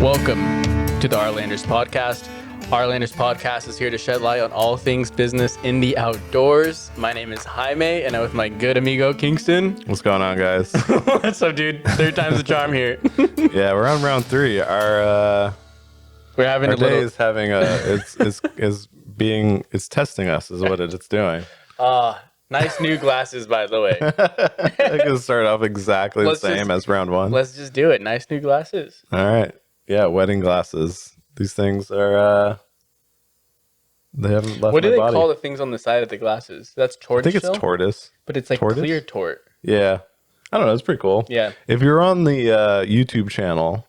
Welcome to the Arlanders Podcast. Arlanders Podcast is here to shed light on all things business in the outdoors. My name is Jaime, and I'm with my good amigo Kingston. What's going on, guys? What's up, dude? Third time's the charm here. Yeah, we're on round 3. We're having Our a little. day is having it's testing us is what it's doing. Nice new glasses, by the way. I can start off exactly the Let's same just- as round 1. Let's just do it. Nice new glasses. All right. Yeah, wedding glasses. These things are they haven't left What do my they body. call the things on the side of the glasses? That's I tortoise think it's shell? tortoise. But it's like tortoise? clear tort. Yeah. I don't know, it's pretty cool. Yeah. If you're on the YouTube channel,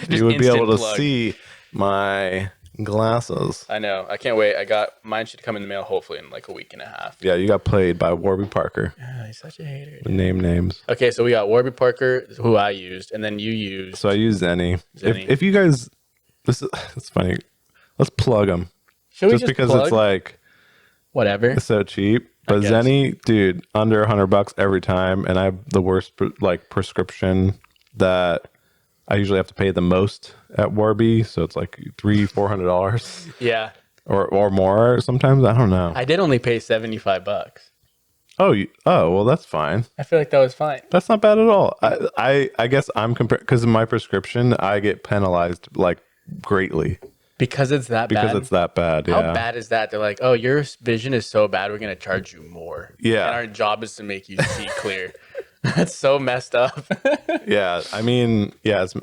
you would be instant able to plug. see my glasses. I know. I can't wait. Mine should come in the mail hopefully in like a week and a half. Yeah, you got played by Warby Parker. He's such a hater. Name names. Okay, so we got Warby Parker, who I used, and then you used. So I use Zenny. Zenny. If you guys, it's funny. Let's plug them. Should we Just just because plug? it's like Whatever. it's so cheap. But guess. Zenny, dude, under $100 every time, and I have the worst prescription that I usually have to pay the most at Warby. So it's like $300-$400 Yeah, or more sometimes. I don't know. I did only pay $75. Oh, well, that's fine. I feel like that was fine That's not bad at all. I guess I'm comparing because of my prescription, I get penalized like greatly. because it's that Because bad. it's that bad. Yeah. How bad is that? They're like, oh, your vision is so bad, we're gonna charge you more. Yeah. and our job is to make you see clear. That's so messed up. Yeah. I mean, yeah, it's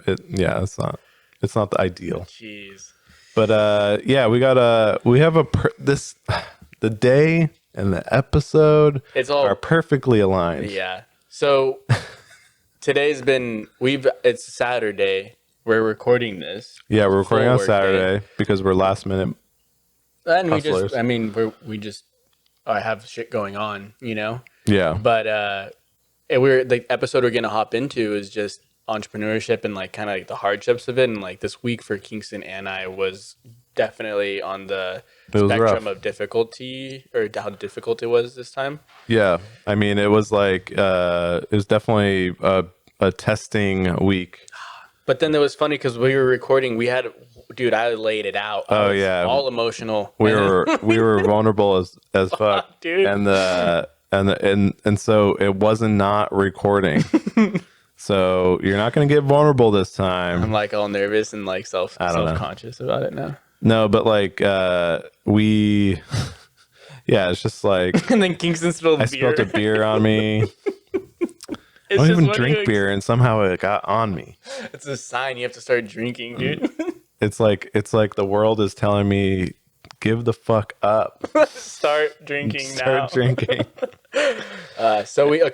not the ideal. Jeez. But yeah, we have the day and the episode It's all are perfectly aligned. Yeah. So it's Saturday. We're recording this. Yeah, we're recording Full on work Saturday because we're last minute. And Hustlers. I have shit going on, you know? Yeah. But the episode we're gonna hop into is just entrepreneurship and like kind of like the hardships of it. And like this week for Kingston and I was definitely on the It was spectrum rough. of difficulty or how difficult it was this time. Yeah. I mean, it was like it was definitely a testing week. But then it was funny because we were recording. I laid it out. I Oh, was yeah. all emotional. We were vulnerable as fuck, Dude. and so it wasn't not recording. So you're not gonna get vulnerable this time. I'm like all nervous and like don't know. self-conscious about it now. No, but like we, yeah, it's just like And then Kingston spilled I beer. spilled a beer on me. I It's don't just even what drink you- beer, and somehow it got on me. It's a sign you have to start drinking, dude. It's like the world is telling me, give the fuck up, Start drinking start drinking. So Anyways.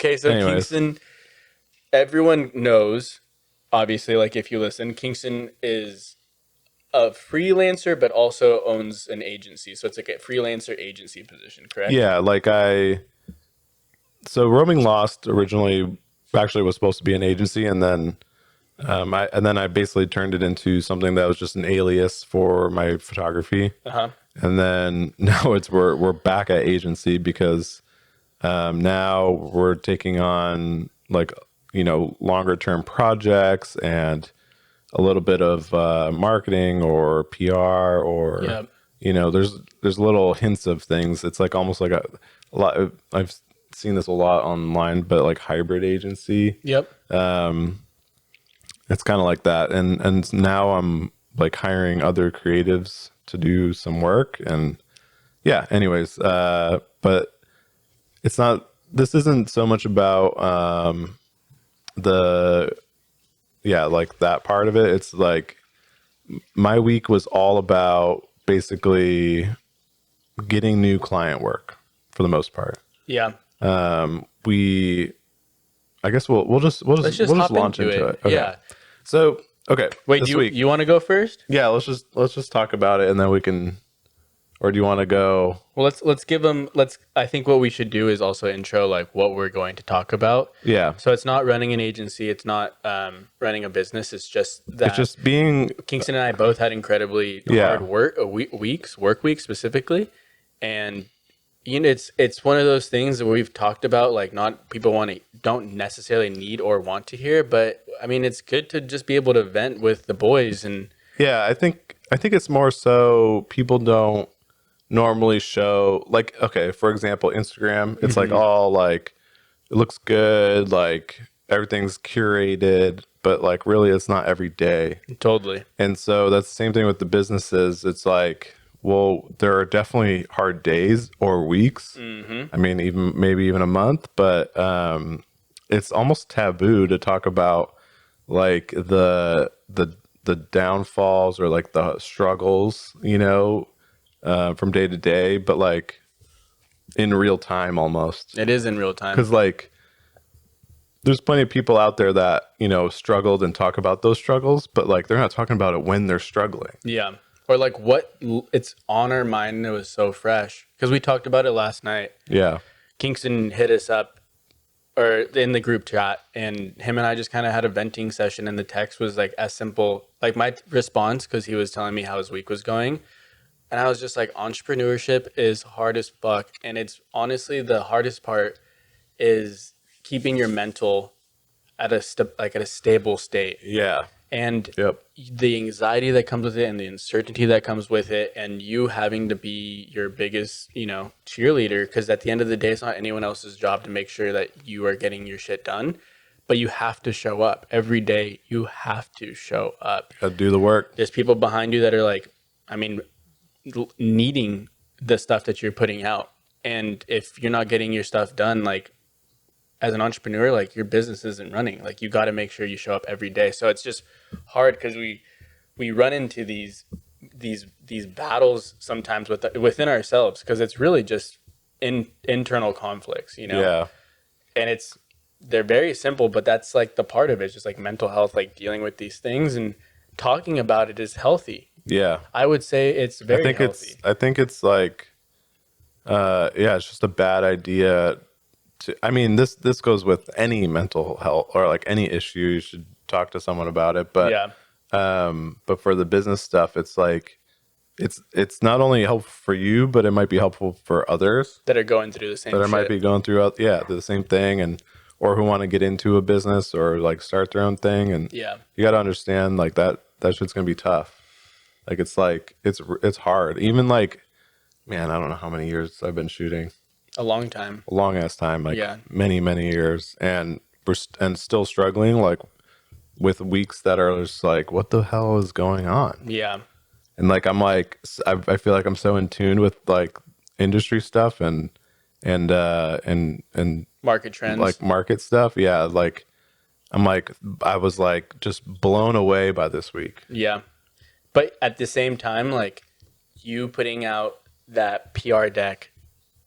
Kingston, everyone knows, obviously, like if you listen, Kingston is a freelancer, but also owns an agency. So it's like a freelancer agency position, correct? Yeah, so Roaming Lost originally actually was supposed to be an agency, and then I basically turned it into something that was just an alias for my photography. Uh-huh. And then now we're back at agency because now we're taking on longer term projects and a little bit of marketing or PR or Yep. there's little hints of things. It's like almost like a lot. I've seen this a lot online, but like hybrid agency. Yep. It's kind of like that. And now I'm like hiring other creatives to do some work. And yeah, anyways, but this isn't so much about like that part of it. It's like my week was all about basically getting new client work for the most part. Yeah. I guess we'll just hop launch into it. Okay. Yeah. So okay. Wait, this do week. you want to go first? Yeah, let's just talk about it, and then we can. Or do you want to go? Well, let's give them. I think what we should do is also intro like what we're going to talk about. Yeah. So it's not running an agency. It's not running a business. It's just that It's just being. Kingston and I both had incredibly Yeah. hard work weeks specifically, and it's one of those things that we've talked about, like not people don't necessarily need or want to hear, but I mean it's good to just be able to vent with the boys. And Yeah, I think it's more so people don't normally show, like, okay, for example, Instagram, it's like all like it looks good, like everything's curated, but like really it's not every day. totally. And so that's the same thing with the businesses. It's like, well, there are definitely hard days or weeks. I mean, even maybe even a month, but it's almost taboo to talk about like the downfalls or like the struggles, from day to day, but like in real time almost. It is in real time. Because like there's plenty of people out there that struggled and talk about those struggles, but like they're not talking about it when they're struggling. Yeah. Or like it's on our mind and it was so fresh because we talked about it last night. Yeah. Kingston hit us up or in the group chat, and him and I just kind of had a venting session, and the text was like as simple like my response, because he was telling me how his week was going, and I was just like, entrepreneurship is hard as fuck, and it's honestly the hardest part is keeping your mental at at a stable state. Yeah. And Yep. the anxiety that comes with it and the uncertainty that comes with it, and you having to be your biggest cheerleader, because at the end of the day it's not anyone else's job to make sure that you are getting your shit done, but you have to show up every day. You have to show up. Gotta do the work. There's people behind you that are like, I mean, needing the stuff that you're putting out, and if you're not getting your stuff done, like as an entrepreneur, like your business isn't running. Like you got to make sure you show up every day. So it's just hard because we run into these battles sometimes within ourselves, because it's really just internal conflicts, Yeah. and they're very simple, but that's like the part of it. It's just like mental health, like dealing with these things and talking about it is healthy. Yeah. I would say it's very healthy. I think it's like yeah, it's just a bad idea to, I mean, this goes with any mental health or like any issue. You should talk to someone about it. But Yeah. but for the business stuff, it's like it's not only helpful for you, but it might be helpful for others That are going through the same that shit. might be going through the same thing, and or who want to get into a business or like start their own thing. And Yeah. you got to understand like that shit's gonna be tough. Like it's hard. Even like, man, I don't know how many years I've been shooting. A long time. A long ass time, like Yeah. many years, and and still struggling like with weeks that are just like, what the hell is going on? Yeah. And like I'm like I feel like I'm so in tune with like industry stuff and Market trends. like market stuff. Yeah, like I was like just blown away by this week. Yeah. But at the same time, like you putting out that PR deck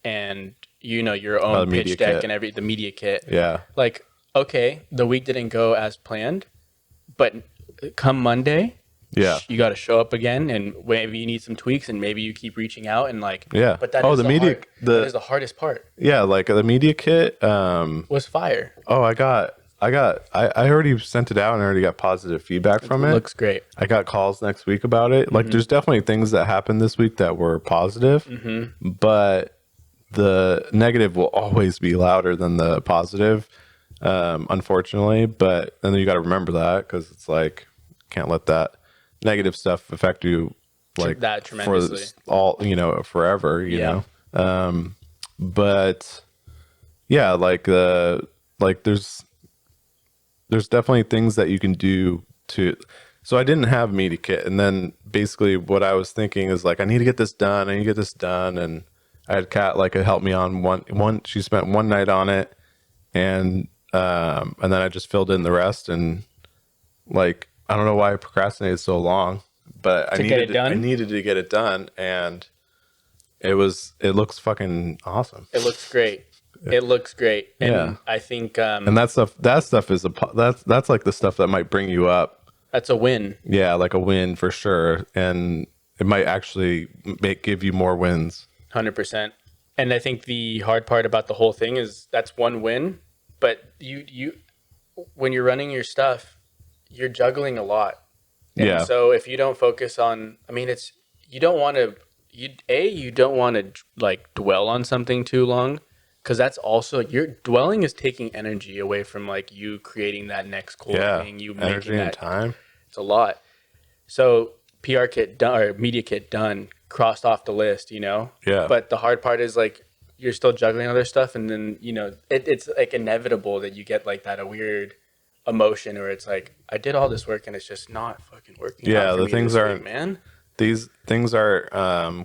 and your the own media pitch deck kit. and the media kit. Yeah, Like, okay, the week didn't go as planned, but come Monday, yeah, you got to show up again, and maybe you need some tweaks, and maybe you keep reaching out and like, yeah. But that Oh, is the media- hard, that is the hardest part. yeah. Like the media kit. Was fire. Oh, I already sent it out and I already got positive feedback from it. Looks great. I got calls next week about it. Like, there's definitely things that happened this week that were positive, but the negative will always be louder than the positive, unfortunately. But then you got to remember that, because it's like, can't let that negative stuff affect you like That tremendously. for all forever. Yeah. But yeah, like there's definitely things that you can do to. So I didn't have media kit, and then basically what I was thinking is like, I need to get this done. And I had Kat like help me on one. She spent one night on it, and then I just filled in the rest. And like, I don't know why I procrastinated so long, but I get it done? I needed to get it done, and it looks fucking awesome. It looks great. It looks great. And Yeah. I think And that stuff is that's like the stuff that might bring you up. that's a win. Yeah, like a win for sure, and it might actually give you more wins. 100%. And I think the hard part about the whole thing is that's one win, but you when you're running your stuff, you're juggling a lot. And Yeah. so if you don't focus on, I mean, you don't want to you don't want to like dwell on something too long, because that's also your dwelling is taking energy away from like you creating that next cool Yeah. thing, you Energy making and that. time. It's a lot. So PR kit done or media kit done, crossed off the list, you know. Yeah. But the hard part is like you're still juggling other stuff, and then it's like inevitable that you get like that a weird emotion where it's like I did all this work and it's just not fucking working. Yeah, out for the me things this week, aren't- man. These things are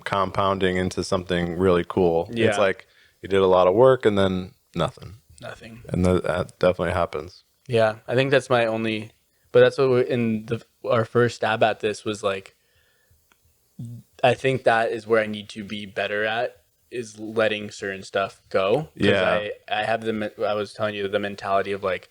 compounding into something really cool. Yeah. It's like you did a lot of work and then nothing. Nothing. And that definitely happens. Yeah, I think that's my only. But that's what our first stab at this was like. I think that is where I need to be better at is letting certain stuff go. 'Cause Yeah. I have I was telling you the mentality of like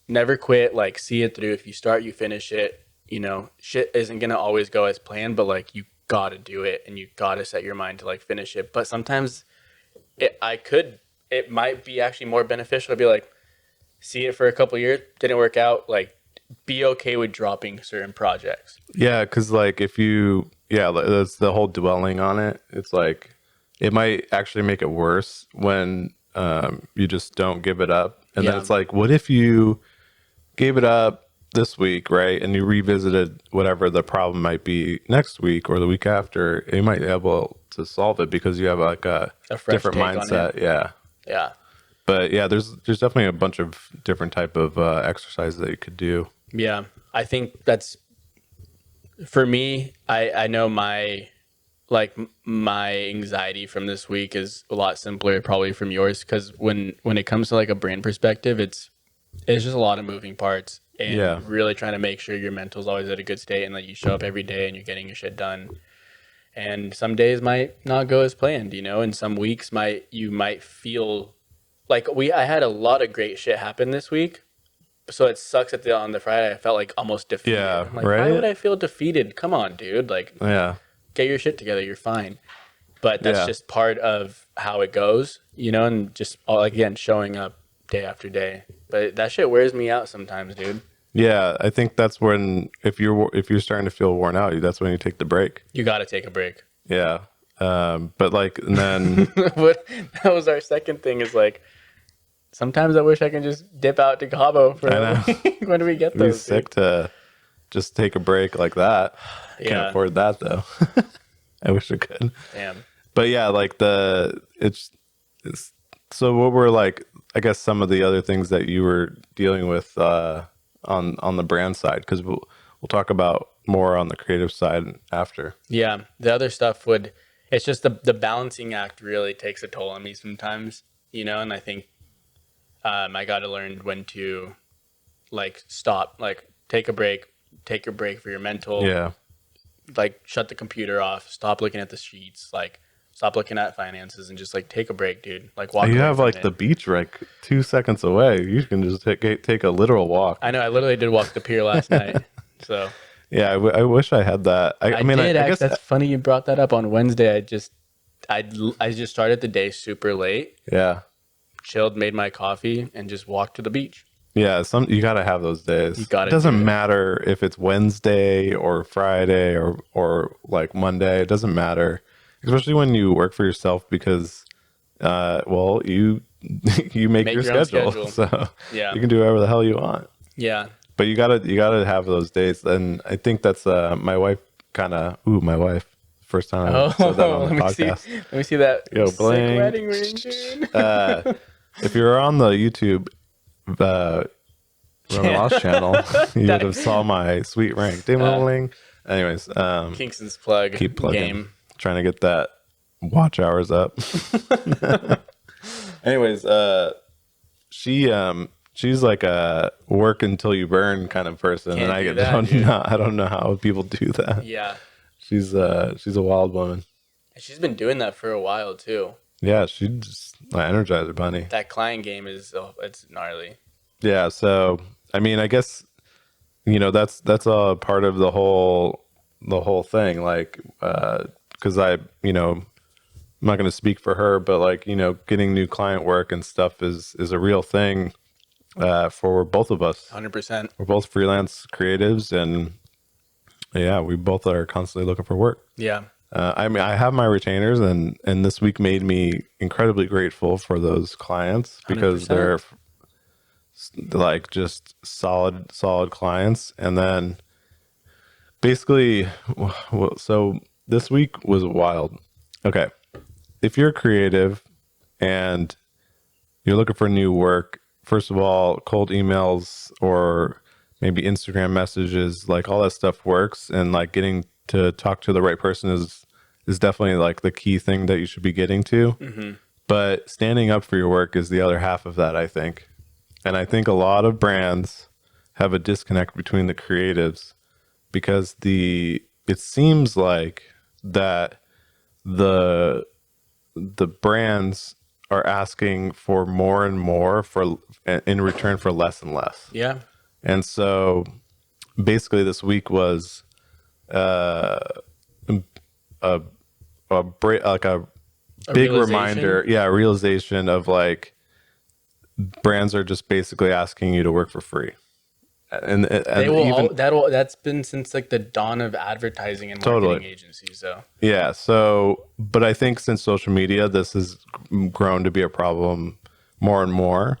never quit, like see it through. If you start, you finish it. You know, shit isn't gonna always go as planned, but like you gotta do it and you gotta set your mind to like finish it. But sometimes it might be actually more beneficial to be like, see it for a couple years, didn't work out, like be okay with dropping certain projects. Yeah, because like that's the whole dwelling on it. It's like it might actually make it worse when you just don't give it up. And then Yeah. it's like, what if you gave it up this week, right? And you revisited whatever the problem might be next week or the week after, you might be able to solve it because you have like a fresh different take on mindset. Yeah. Yeah. But yeah, there's definitely a bunch of different type of exercises that you could do. Yeah. I think that's for me, I know my anxiety from this week is a lot simpler probably from yours because when it comes to like a brand perspective, it's just a lot of moving parts and Yeah. really trying to make sure your mental's always at a good state and that you show up every day and you're getting your shit done. And some days might not go as planned, you know, and some weeks you might feel like I had a lot of great shit happen this week. So it sucks on the Friday I felt like almost defeated. Yeah, I'm like, right? why would I feel defeated? Come on, dude. Like Yeah. get your shit together, you're fine. But that's Yeah. just part of how it goes, you know, and just again showing up day after day. But that shit wears me out sometimes, dude. Yeah, I think that's when if you're starting to feel worn out, that's when you take the break. You got to take a break. Yeah. But like, and then But that was our second thing is like, sometimes I wish I can just dip out to Cabo for I know. when do we get it'd be those? sick to just take a break like that. Can't Yeah. afford that though. I wish I could. Damn. But yeah, like it's so what were like, I guess some of the other things that you were dealing with on the brand side, because we'll talk about more on the creative side after. Yeah, the other stuff it's just the balancing act really takes a toll on me sometimes, you know, and I think I got to learn when to like stop, like take a break, take your break for your mental, Yeah. like shut the computer off, stop looking at the sheets, like stop looking at finances and just like take a break, dude. Like walk You away have from like it. the beach like 2 seconds away. You can just take a literal walk. I know I literally did walk the pier last night. So Yeah, I wish I had that. I mean, did I actually. guess That's funny you brought that up. On Wednesday, I just started the day super late, yeah. chilled, made my coffee, and just walked to the beach. Yeah, you got to have those days. You gotta It doesn't do it. matter if it's Wednesday or Friday or like Monday. It doesn't matter, especially when you work for yourself because, well, you you make your your own schedule, schedule. so Yeah. you can do whatever the hell you want. Yeah. But you gotta have those days, and I think that's my wife my wife. First time I said that on the podcast. Let me see that Yo, sick bling. wedding ring, dude. If you're on the YouTube Roman Lost channel, you would have saw my sweet ring. Ding-a-ling. Anyways, Kingston's plug keep plugging. game. Trying to get that watch hours up. Anyways, she's like a work until you burn kind of person, Can't and do that, dude. I don't know how people do that. Yeah. She's a wild woman. She's been doing that for a while too. Yeah, she's just my Energizer bunny. That client game it's gnarly. Yeah, so I mean, I guess that's a part of the whole thing. Like, because I'm not going to speak for her, but like getting new client work and stuff is a real thing for both of us. 100%. We're both freelance creatives, and yeah, we both are constantly looking for work. Yeah. I mean, I have my retainers, and this week made me incredibly grateful for those clients because 100%. they're like just solid clients. And then basically, so this week was wild. Okay, if you're creative and you're looking for new work, first of all, cold emails or maybe Instagram messages, like all that stuff works, and like getting to talk to the right person is definitely like the key thing that you should be getting to. But standing up for your work is the other half of that, I think. And I think a lot of brands have a disconnect between the creatives because it seems like that the brands are asking for more and more for in return for less and less. Yeah. And so basically this week was a like a big realization? reminder, yeah, a realization of like brands are just basically asking you to work for free. And They will even that's been since like the dawn of advertising and Totally. marketing agencies. So yeah, so but I think since social media this has grown to be a problem more and more.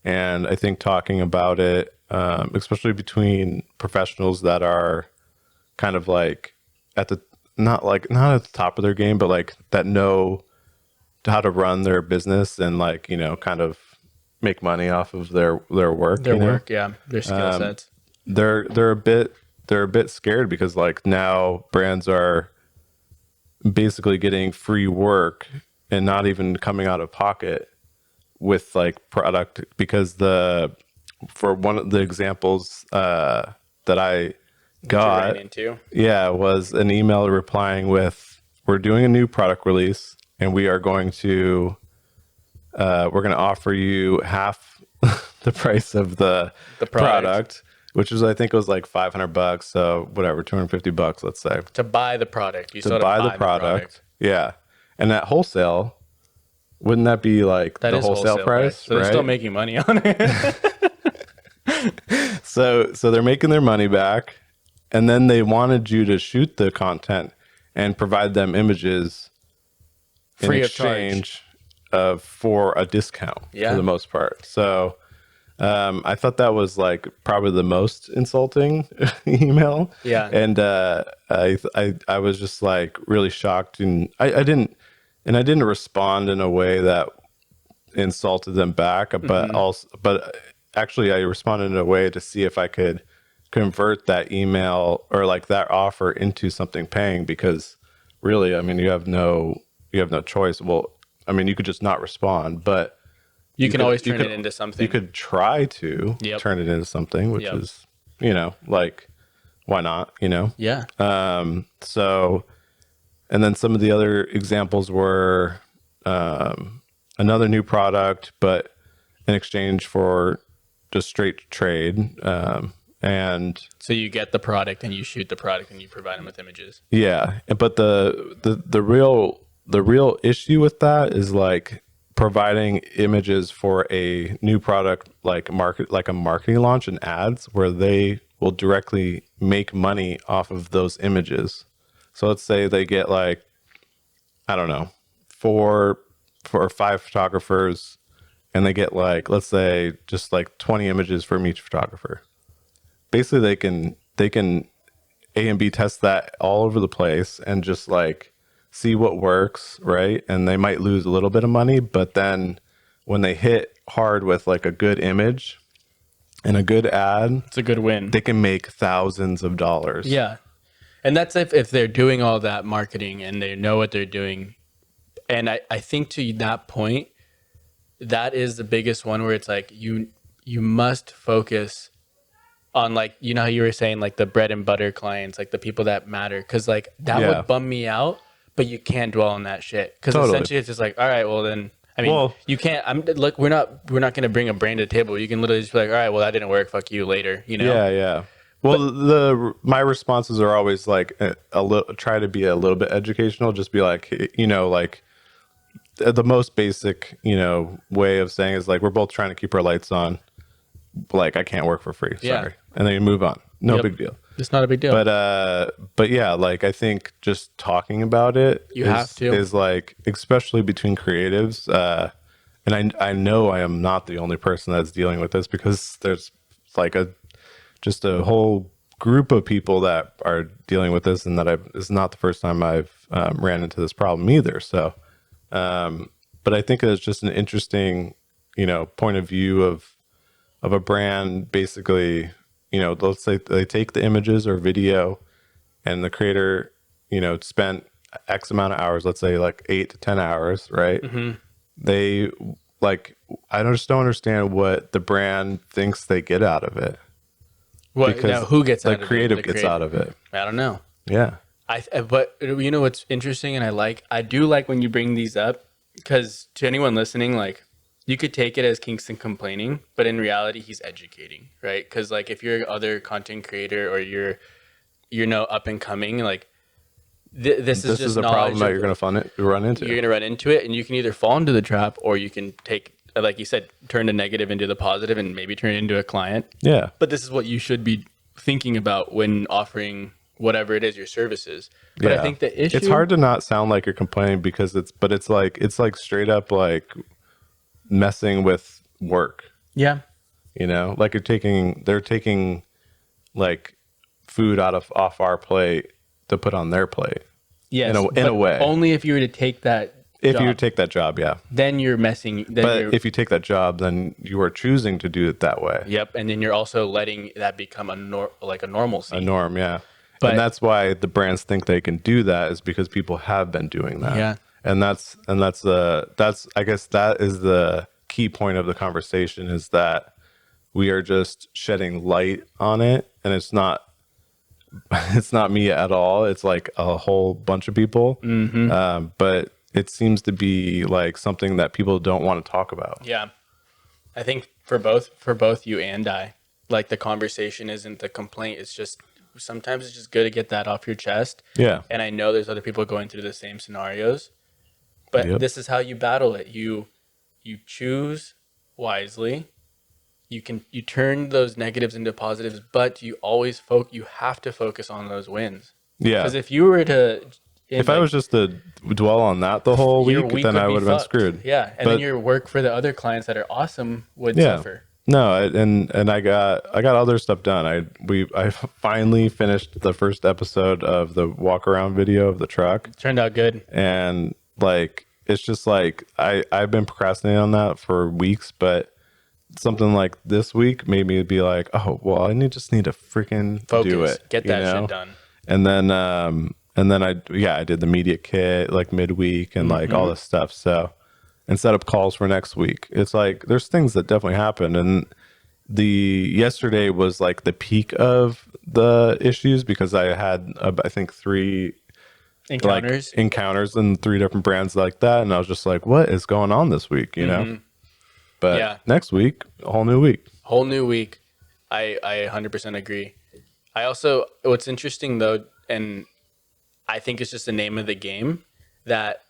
And I think talking about it, especially between professionals that are kind of like at the not at the top of their game, but like that know how to run their business and like, you know, kind of make money off of their work. their you know? work, yeah, their skill sets. They're a bit scared because like now brands are basically getting free work and not even coming out of pocket with like product because for one of the examples that I got ran into. yeah was an email replying with, we're doing a new product release and we are going to we're going to offer you half the price of the product, which is I think it was like $500, so whatever, $250, let's say, To buy the product. You to still have buy to the buy product. Yeah, and at wholesale, wouldn't that be like That the is wholesale price? So they're right? still making money on it. So they're making their money back, and then they wanted you to shoot the content and provide them images Free in of charge. exchange for a discount Yeah. for the most part. So I thought that was like probably the most insulting email. Yeah. And I was just like really shocked, and I didn't respond in a way that insulted them back, but actually I responded in a way to see if I could convert that email or like that offer into something paying, because really, I mean, you have no choice. Well, I mean, you could just not respond, but You can could- always you turn could- it into something. you could try to Yep. turn it into something, which Yep. is, you know, like, why not, you know? Yeah. So, and then some of the other examples were another new product, but in exchange for just straight trade. And So you get the product and you shoot the product and you provide them with images. yeah, but the real issue with that is like providing images for a new product, like a marketing launch and ads, where they will directly make money off of those images. So let's say they get like, I don't know, 4 or 5 photographers, and they get like, let's say just like 20 images from each photographer. Basically they can A and B test that all over the place and just like see what works, right? And they might lose a little bit of money, but then when they hit hard with like a good image and a good ad, It's a good win. they can make thousands of dollars. Yeah. And that's if they're doing all that marketing and they know what they're doing. And I think to that point, that is the biggest one where it's like you must focus on, like, you know how you were saying, like the bread and butter clients, like the people that matter. Because like that Yeah. would bum me out, but you can't dwell on that shit. Because Totally. essentially it's just like, all right, well then, I mean, Well- you can't. Look, we're not going to bring a brand to the table. You can literally just be like, all right, well that didn't work. Fuck you later. You know? Yeah, yeah. Well, my responses are always like a little, try to be a little bit educational. Just be like, you know, like the most basic, you know, way of saying is like, we're both trying to keep our lights on. Like, I can't work for free. Sorry. Yeah. And then you move on. No Yep. big deal. It's not a big deal. But yeah, like I think just talking about it You have to. is like, especially between creatives. And I know I am not the only person that's dealing with this, because there's like just a whole group of people that are dealing with this, and that it's not the first time I've ran into this problem either. So, but I think it's just an interesting, point of view of a brand. Basically, let's say they take the images or video, and the creator, spent X amount of hours, let's say like 8 to 10 hours, right? They like, I just don't understand what the brand thinks they get out of it. What? Now, who gets out of it? The creative The gets creative. out of it. I don't know. Yeah. But you know what's interesting, and I do like when you bring these up, because to anyone listening, like, you could take it as Kingston complaining, but in reality, he's educating, right? Because like, if you're other content creator, or you're up and coming, like, this is just a problem that knowledge you're going to run into. You're going to run into it, and you can either fall into the trap, or you can take, like you said, turn the negative into the positive, and maybe turn it into a client. Yeah. But this is what you should be thinking about when offering whatever it is, your services. But I think the issue, it's hard to not sound like you're complaining, because it's like straight up like messing with work. Yeah. Like they're taking like food off our plate to put on their plate. Yes, in a way. Only if you were to take that If job, you take that job, yeah. then you're messing. Then But you're, if you take that job, then you are choosing to do it that way. yep, and then you're also letting that become a normalcy. A norm, yeah. But- and that's why the brands think they can do that, is because people have been doing that. Yeah. And that's I guess that is the key point of the conversation, is that we are just shedding light on it, and it's not me at all. It's like a whole bunch of people. But it seems to be like something that people don't want to talk about. Yeah, I think for both you and I, like, the conversation isn't the complaint. It's just, sometimes it's just good to get that off your chest. Yeah. And I know there's other people going through the same scenarios, but Yep. this is how you battle it. You choose wisely. You turn those negatives into positives, but you always you have to focus on those wins. Yeah. Because if you were to, If I was just to dwell on that the whole your week, then I be would have been fucked. screwed. Yeah, and But- then your work for the other clients that are awesome would Yeah. suffer. No, and I got other stuff done. I finally finished the first episode of the walk around video of the truck, Turned out good. and like, it's just like I've been procrastinating on that for weeks, but something like this week made me be like, oh well, I just need to freaking Focus. do it, Get that shit done. And then I did the media kit like midweek and like all this stuff. So, and set up calls for next week. It's like, there's things that definitely happen. And yesterday was like the peak of the issues, because I had I think 3 Encounters. like encounters in 3 different brands like that. And I was just like, what is going on this week? But Yeah. next week, a whole new week. Whole new week. I 100% agree. I also, what's interesting though, and I think it's just the name of the game, that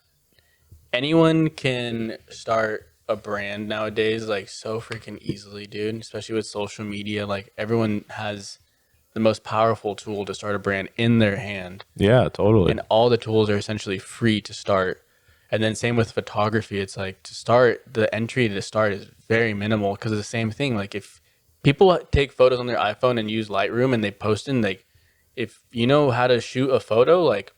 anyone can start a brand nowadays, like, so freaking easily, dude, especially with social media. Like, everyone has the most powerful tool to start a brand in their hand, Yeah, totally. and all the tools are essentially free to start. And then same with photography. It's like, to start, the entry to start is very minimal, because it's the same thing. Like, if people take photos on their iPhone and use Lightroom and they post in, like, if you know how to shoot a photo, like,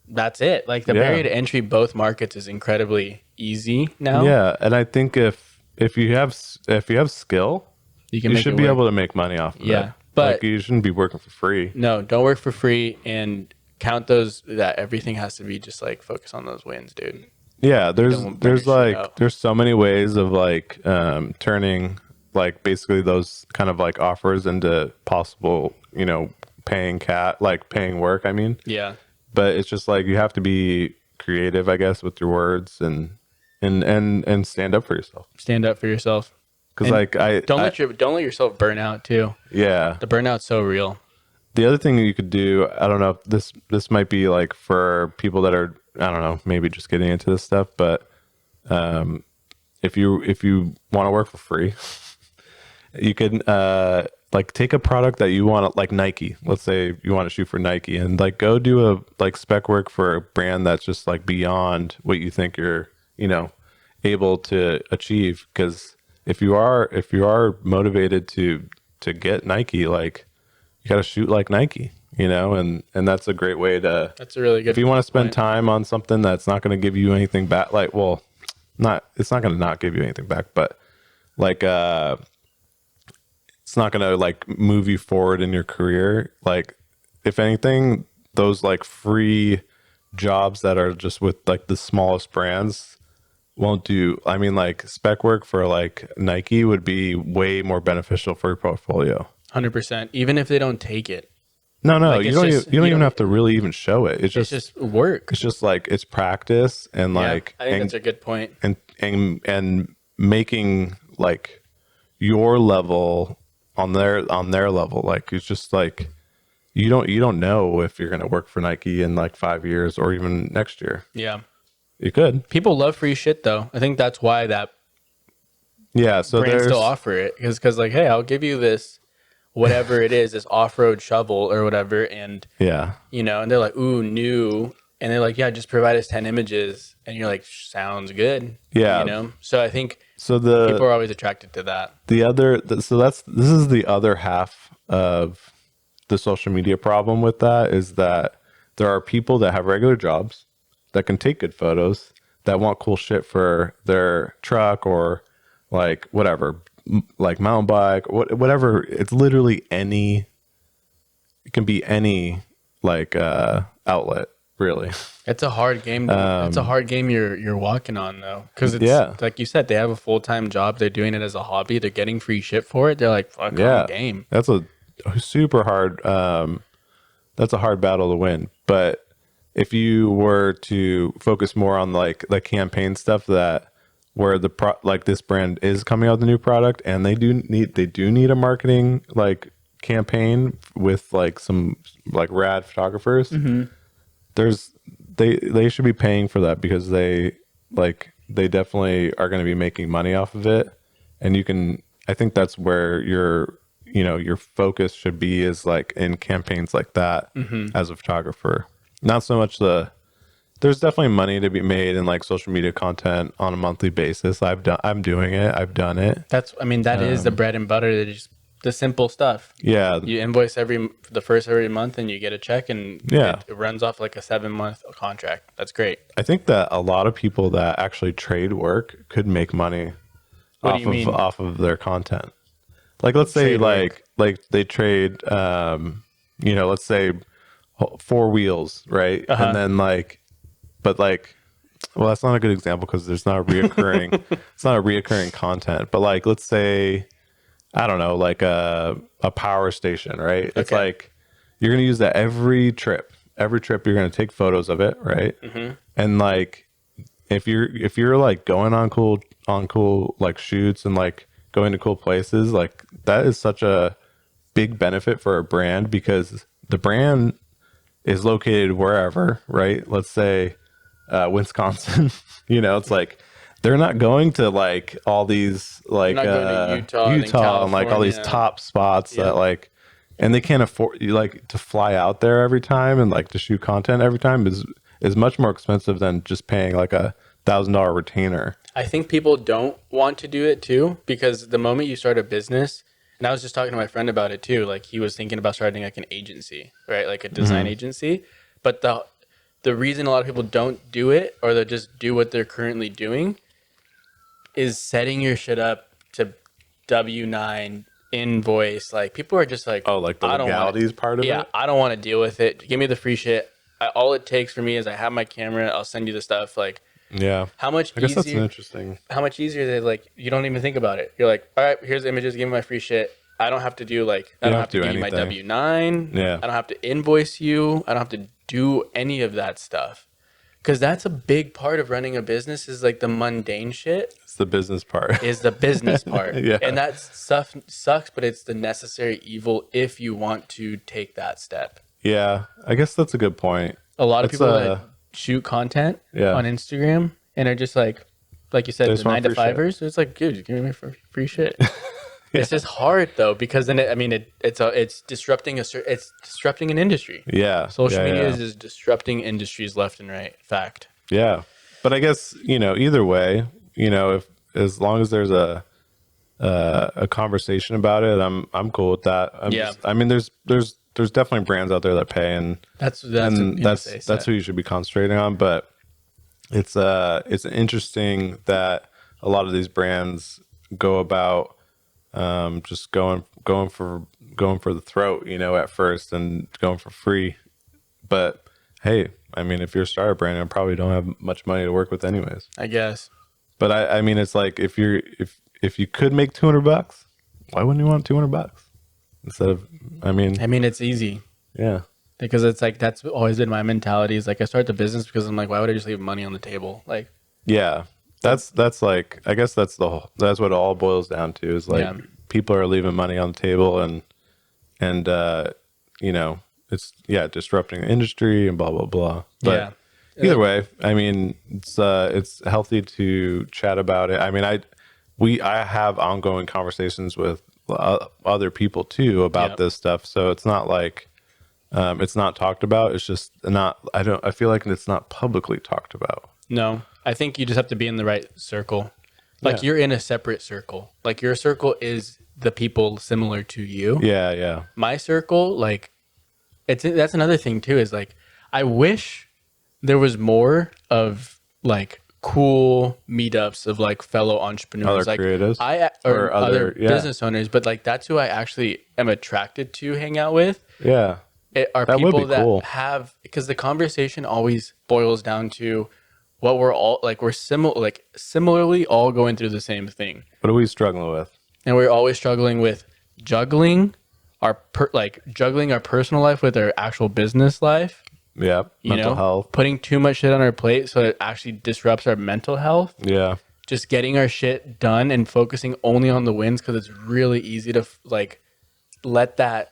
that's it. Like, the Yeah. barrier to entry both markets is incredibly easy now. Yeah, and I think if you have skill, you can you make should it be work. able to make money off of it. Yeah, but- like, you shouldn't be working for free. No, don't work for free, and count those, that everything has to be just like, focus on those wins, dude. Yeah, Don't burn there's your shit like out. there's so many ways of like turning like basically those kind of like offers into possible, paying work, I mean. Yeah. But it's just like, you have to be creative, I guess, with your words, and stand up for yourself. Stand up for yourself. Because And like Don't let yourself burn out too. yeah. The burnout's so real. The other thing you could do, I don't know, this might be like for people that are, I don't know, maybe just getting into this stuff, but if you want to work for free, you can like take a product that you want, like Nike. Let's say you want to shoot for Nike, and like go do a like spec work for a brand that's just like beyond what you think you're, you know, able to achieve. Because if you are motivated to get Nike, like you got to shoot like Nike, you know, and that's a great way to. That's a really good. If you want to spend point. time on something that's not going to give you anything back, like, well, not, it's not going to not give you anything back, but like it's not going to like move you forward in your career. Like, if anything, those like free jobs that are just with like the smallest brands won't do. I mean, like spec work for like Nike would be way more beneficial for your portfolio. 100%. Even if they don't take it, No, Like, you it's don't just- you don't you even don't- have to really even show it. it's just work. it's just like it's practice and Yeah, like I think that's a good point. and making like your level on their level. Like it's just like you don't know if you're gonna work for Nike in like 5 years or even next year. Yeah. You could. People love free shit though. I think that's why that Yeah. So brands there's still offer it because like, hey, I'll give you this, whatever it is, this off-road shovel or whatever, and yeah. you know, and they're like, ooh, new, and they're like, yeah, just provide us 10 images, and you're like, sounds good. Yeah. You know, so I think So people are always attracted to that. this is the other half of the social media problem with that, is that there are people that have regular jobs that can take good photos, that want cool shit for their truck or like whatever, like mountain bike, whatever. It's literally any, it can be any like outlet really. It's a hard game. It's a hard game you're walking on though, because it's Yeah. like you said, they have a full-time job. They're doing it as a hobby. They're getting free shit for it. They're like, fuck, Yeah. game. That's a super hard that's a hard battle to win. But if you were to focus more on like the campaign stuff, that where like this brand is coming out with a new product and they do need a marketing like campaign with like some like rad photographers, there's they should be paying for that, because they definitely are going to be making money off of it. And I think that's where your focus should be, is like in campaigns like that as a photographer. Not so much there's definitely money to be made in like social media content on a monthly basis. I'm doing it. I've done it. That is the bread and butter. That is the simple stuff. Yeah. You invoice the first every month, and you get a check, and Yeah. it runs off like a 7-month contract. That's great. I think that a lot of people that actually trade work could make money What do you mean? off of their content. Like, let's say Trade like they trade, let's say 4 wheels, right? Uh-huh. And then but well, that's not a good example because there's not a reoccurring, it's not a reoccurring content. But like, let's say, I don't know, like a power station, right? It's Okay. like you're gonna use that every trip. Every trip you're gonna take photos of it, right? Mm-hmm. And like, if you're like going on cool like shoots and like going to cool places, like that is such a big benefit for a brand, because the brand is located wherever, right? Let's say Wisconsin. It's like they're not going to like all these like They're not going to Utah and and like all these California. top spots Yeah. that like, and they can't afford like to fly out there every time and like to shoot content every time is much more expensive than just paying like $1,000 retainer. I think people don't want to do it too, because the moment you start a business, and I was just talking to my friend about it too, like he was thinking about starting like an agency, right? Like a design agency. But the reason a lot of people don't do it, or they just do what they're currently doing, is setting your shit up to W-9 invoice. Like people are just like, Oh, like the I don't wanna- legalities part of yeah, it? I don't want to deal with it. Give me the free shit. All it takes for me is I have my camera. I'll send you the stuff. Like, Yeah. how much I guess that's easier? interesting. How much easier is it? Like, you don't even think about it. You're like, all right, here's images. Give me my free shit. I don't have to do like, I don't have to do give you my anything. W-9. Yeah. I don't have to invoice you. I don't have to do any of that stuff. Because that's a big part of running a business, is like the mundane shit It's the business part. is the business part. Yeah. And that stuff sucks, but it's the necessary evil if you want to take that step. Yeah, I guess that's a good point. A lot of It's, people that shoot content Yeah. on Instagram and are just like you said, Just the want 9 to free shit. 5ers. It's like, dude, give me free shit. This is hard though, because then it's disrupting it's disrupting an industry. Yeah. Social Yeah, media yeah. is disrupting industries left and right. Fact. Yeah. But I guess, either way, if as long as there's a conversation about it, I'm cool with that. Yeah. I mean, there's definitely brands out there that pay, and That's what I was gonna say, that's who you should be concentrating on. But it's interesting that a lot of these brands go about just going for the throat, at first, and going for free. But hey, I mean, if you're a startup brand, I probably don't have much money to work with anyways. I guess. But I mean, it's like if you could make $200, why wouldn't you want $200 instead of? I mean, It's easy yeah, because it's like that's always been my mentality. Is like I start the business because I'm like, why would I just leave money on the table? Like, yeah. That's like, I guess that's that's what it all boils down to, is like Yeah. people are leaving money on the table, and it's disrupting the industry and blah blah blah. But either way, I mean, it's healthy to chat about it. I mean, I have ongoing conversations with other people too about Yep. this stuff, so it's not like it's not talked about. It's just not. I feel like it's not publicly talked about. No, I think you just have to be in the right circle. Like Yeah. you're in a separate circle. Like your circle is the people similar to you. Yeah, yeah, My circle, like that's another thing too, is like I wish there was more of like cool meetups of like fellow entrepreneurs, Other like creatives? or Or other other- yeah. business owners, but like that's who I actually am attracted to hang out with. yeah. Are That would people be that cool. have, because the conversation always boils down to what we're all like, we're similarly all going through the same thing, What are we struggling with? and we're always struggling with juggling juggling our personal life with our actual business life, Yeah, mental health. putting too much shit on our plate so it actually disrupts our mental health. Yeah, Just getting our shit done and focusing only on the wins, because it's really easy to like let that,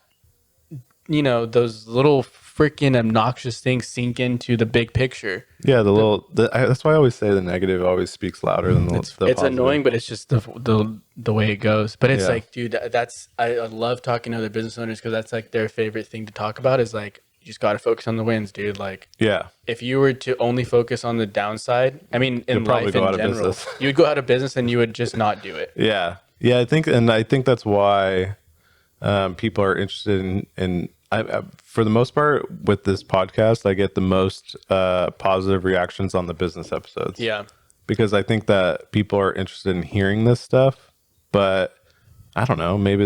those little freaking obnoxious things sink into the big picture. yeah. That's why I always say the negative always speaks louder than the It's positive. annoying, but it's just the way it goes. But it's Yeah. like, dude, I love talking to other business owners, because that's like their favorite thing to talk about, is like, you just got to focus on the wins, dude. Like, Yeah, if you were to only focus on the downside, I mean, in You'll probably life go in out of general, business. you would go out of business and you would just not do it. yeah, yeah. I think that's why people are interested in. For the most part, with this podcast, I get the most positive reactions on the business episodes. Yeah. Because I think that people are interested in hearing this stuff, but I don't know. Maybe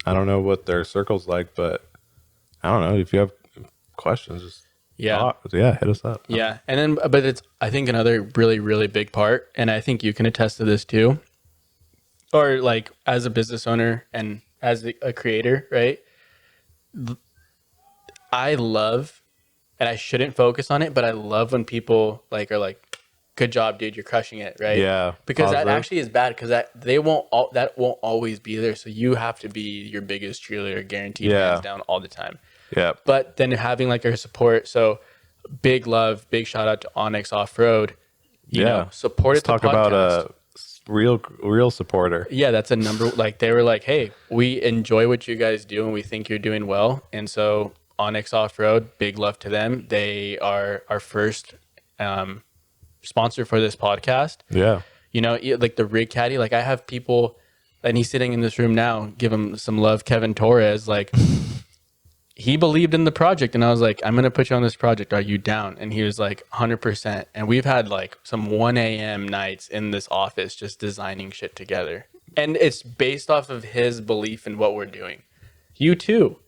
I don't know what their circle's like, but I don't know. If you have questions, just Yeah. hit us up. Yeah. And then, but it's, I think another really, really big part, and I think you can attest to this too, or like as a business owner and as a creator, right? I love, and I shouldn't focus on it, but I love when people like are like, "Good job, dude, you're crushing it," right? Yeah, Because that positive. actually is bad, because that won't always be there. So you have to be your biggest cheerleader, guaranteed, Yeah. hands down, all the time. Yeah, But then having like our support, so big love, big shout out to Onyx Off Road. Supported Let's talk the podcast. about a real supporter. Yeah, that's a number. Like they were like, "Hey, we enjoy what you guys do, and we think you're doing well." And so Onyx Off Road, big love to them. They are our first sponsor for this podcast. Yeah, Like the rig caddy. Like I have people, and he's sitting in this room now. Give him some love, Kevin Torres. Like he believed in the project, and I was like, "I'm gonna put you on this project. Are you down?" And he was like, 100%. And we've had like some 1 a.m. nights in this office just designing shit together, and it's based off of his belief in what we're doing. You too.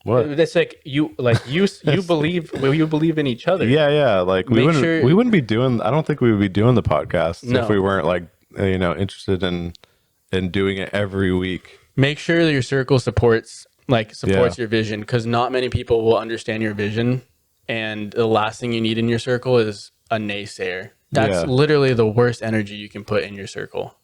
what? That's like you believe in each other. Yeah. Like Make sure- we wouldn't be doing. I don't think we would be doing the podcast No. if we weren't like interested in doing it every week. Make sure that your circle supports Yeah. your vision, because not many people will understand your vision, and the last thing you need in your circle is a naysayer. That's Yeah. literally the worst energy you can put in your circle.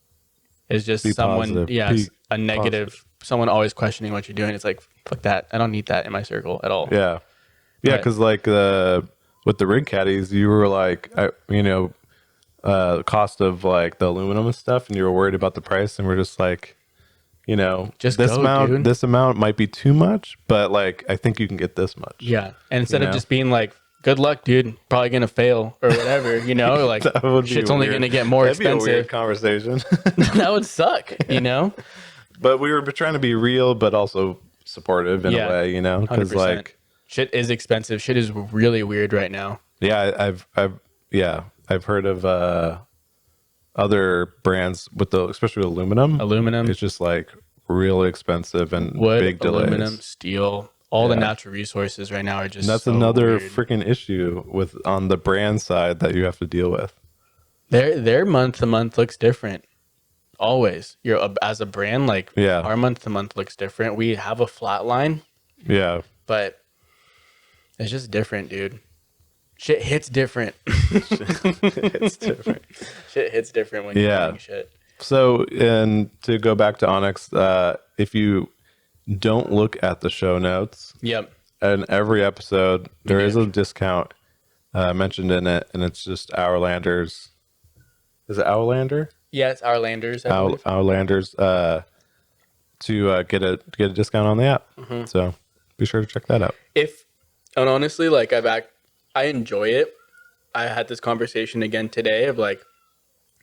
Is just Be someone positive. yes, Be a negative, someone always questioning what you're doing. It's like, fuck that, I don't need that in my circle at all. Yeah, But- because like with the rig caddies, you were like, the cost of like the aluminum and stuff, and you were worried about the price, and we're just like, you know, Just go, dude. this amount might be too much, but like I think you can get this much. Yeah. And instead You of know? just being like, good luck, dude, probably gonna fail or whatever, you know, like That would be shit's only weird. gonna get more That'd be a weird expensive. conversation. That would suck, you know? But we were trying to be real, but also supportive in Yeah, a way, you know, because 100%. like, Shit is expensive. Shit is really weird right now. yeah, I've heard of other brands with especially with aluminum. Aluminum, It's just like really expensive and wood, big delays. aluminum, steel, all the Yeah. natural resources right now are just And that's so another weird. freaking issue with on the brand side that you have to deal with. Their month to month looks different. Always. As a brand, like Yeah. our month to month looks different. We have a flat line, Yeah. but it's just different, dude. Shit hits different. It's different. Shit hits different when Yeah. you're doing shit. So, and to go back to Onyx, if you don't look at the show notes, Yep. in every episode, there is Yeah. a discount mentioned in it, and it's just Hourlanders. Is it Hourlander? Yeah, it's our landers. I believe. Hourlanders to get a discount on the app. Mm-hmm. So be sure to check that out. And honestly, like I enjoy it. I had this conversation again today of like,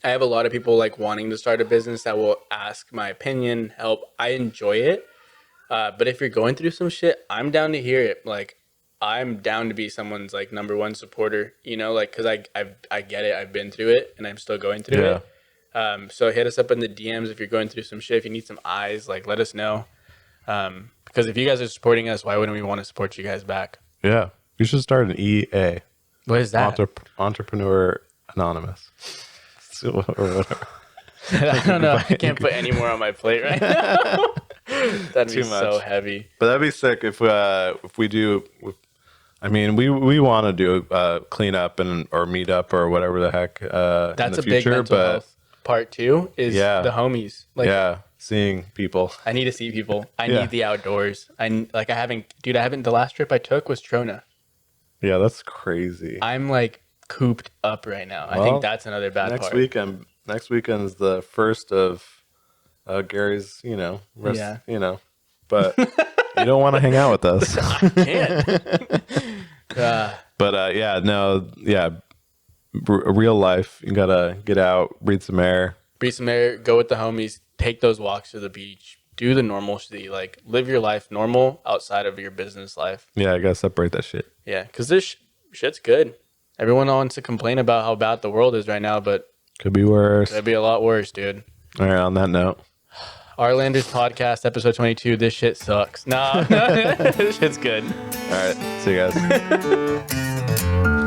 I have a lot of people like wanting to start a business that will ask my opinion, help. I enjoy it. But if you're going through some shit, I'm down to hear it. Like, I'm down to be someone's like number one supporter, you know, like, cause I get it. I've been through it and I'm still going through Yeah. it. So hit us up in the DMs if you're going through some shit. If you need some eyes, like let us know. Because if you guys are supporting us, why wouldn't we want to support you guys back? Yeah. You should start an EA, What is that? Entrepreneur Anonymous. Or whatever. I don't know. I can't put any more on my plate right now. That'd be Too so much. heavy. But that'd be sick if we do. I mean, we want to do clean up or meet up or whatever the heck. That's in the a big future, mental but health part too. Is Yeah. the homies. Like yeah, seeing people. I need to see people. I Yeah. need the outdoors. I haven't. The last trip I took was Trona. Yeah, that's crazy. I'm like cooped up right now. I Well, think that's another bad Next part. weekend. Next weekend is the first of Gary's. Yeah. But you don't want to hang out with us. Can't. But yeah, no, yeah, real life. You gotta get out, breathe some air. Breathe some air. Go with the homies. Take those walks to the beach. Do the normal shit. Like live your life normal outside of your business life. Yeah, I gotta separate that shit. Yeah, because this shit's good. Everyone wants to complain about how bad the world is right now, but Could be worse. it'd be a lot worse, dude. All right, on that note. Arlanders podcast, episode 22. This shit sucks. Nah, this shit's good. All right, see you guys.